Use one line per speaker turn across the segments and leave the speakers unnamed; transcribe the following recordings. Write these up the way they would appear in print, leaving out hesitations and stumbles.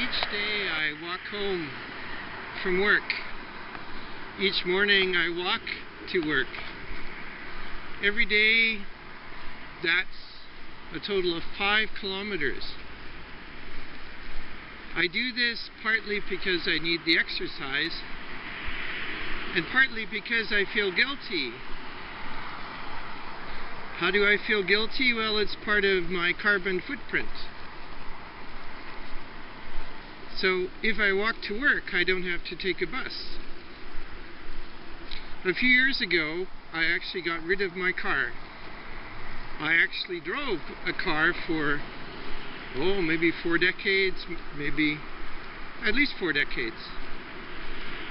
Each day I walk home from work. Each morning I walk to work. Every day, that's a total of 5 kilometers. I do this partly because I need the exercise, and partly because I feel guilty. How do I feel guilty? Well, it's part of my carbon footprint. So if I walk to work, I don't have to take a bus. A few years ago, I actually got rid of my car. I actually drove a car for, maybe 4 decades, maybe at least 4 decades.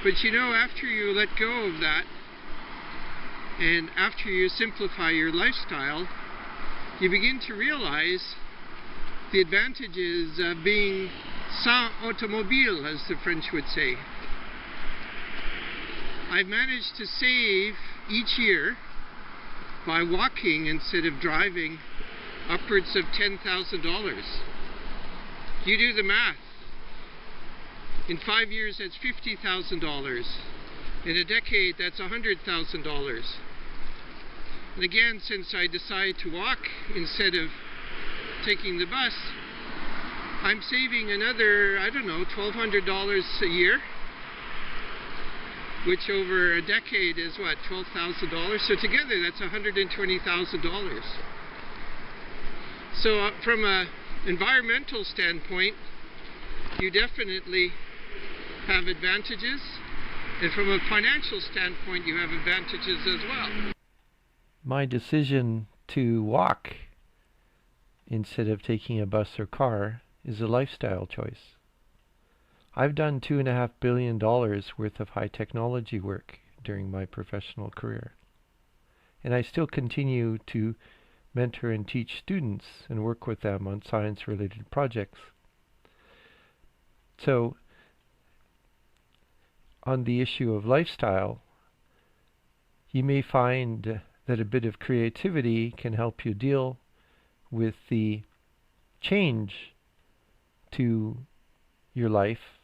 But you know, after you let go of that, and after you simplify your lifestyle, you begin to realize the advantages of being sans automobile, as the French would say. I've managed to save each year, by walking instead of driving, upwards of $10,000. You do the math. In 5 years, that's $50,000. In a decade, that's $100,000. And again, since I decided to walk instead of taking the bus, I'm saving another, $1,200 a year, which over a decade is what, $12,000? So together that's $120,000. So from an environmental standpoint, you definitely have advantages, and from a financial standpoint, you have advantages as well.
My decision to walk instead of taking a bus or car is a lifestyle choice. I've done $2.5 billion worth of high technology work during my professional career. And I still continue to mentor and teach students and work with them on science-related projects. So, on the issue of lifestyle, you may find that a bit of creativity can help you deal with the change to your life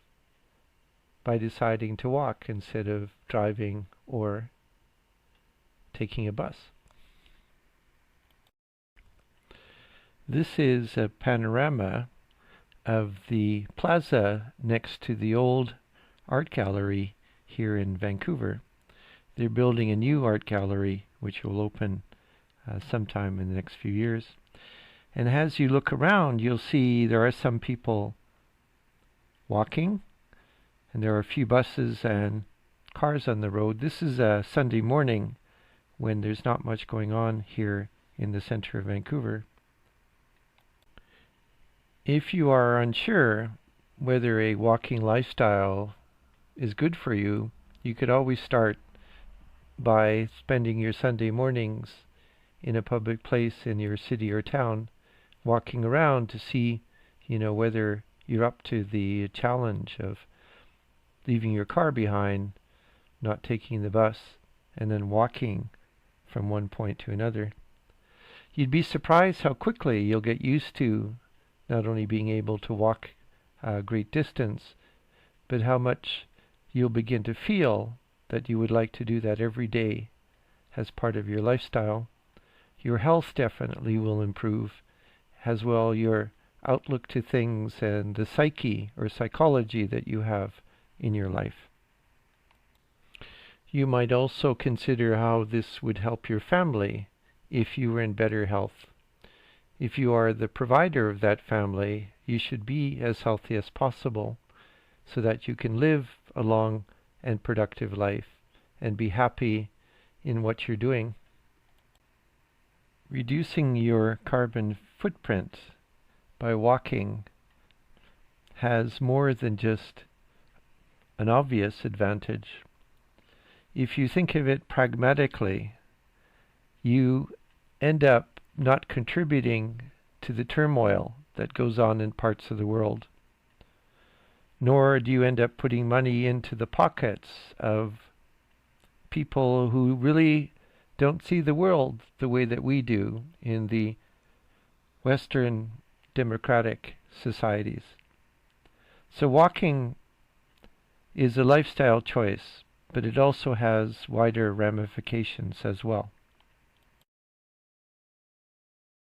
by deciding to walk instead of driving or taking a bus. This is a panorama of the plaza next to the old art gallery here in Vancouver. They're building a new art gallery which will open sometime in the next few years. And as you look around, you'll see there are some people walking, and there are a few buses and cars on the road. This is a Sunday morning when there's not much going on here in the center of Vancouver. If you are unsure whether a walking lifestyle is good for you, you could always start by spending your Sunday mornings in a public place in your city or town, walking around to see, whether you're up to the challenge of leaving your car behind, not taking the bus, and then walking from one point to another. You'd be surprised how quickly you'll get used to not only being able to walk a great distance, but how much you'll begin to feel that you would like to do that every day as part of your lifestyle. Your health definitely will improve, as well your outlook to things and the psyche or psychology that you have in your life. You might also consider how this would help your family if you were in better health. If you are the provider of that family, you should be as healthy as possible so that you can live a long and productive life and be happy in what you're doing. Reducing your carbon footprint by walking has more than just an obvious advantage. If you think of it pragmatically, you end up not contributing to the turmoil that goes on in parts of the world, nor do you end up putting money into the pockets of people who really don't see the world the way that we do in the Western democratic societies. So walking is a lifestyle choice, but it also has wider ramifications as well.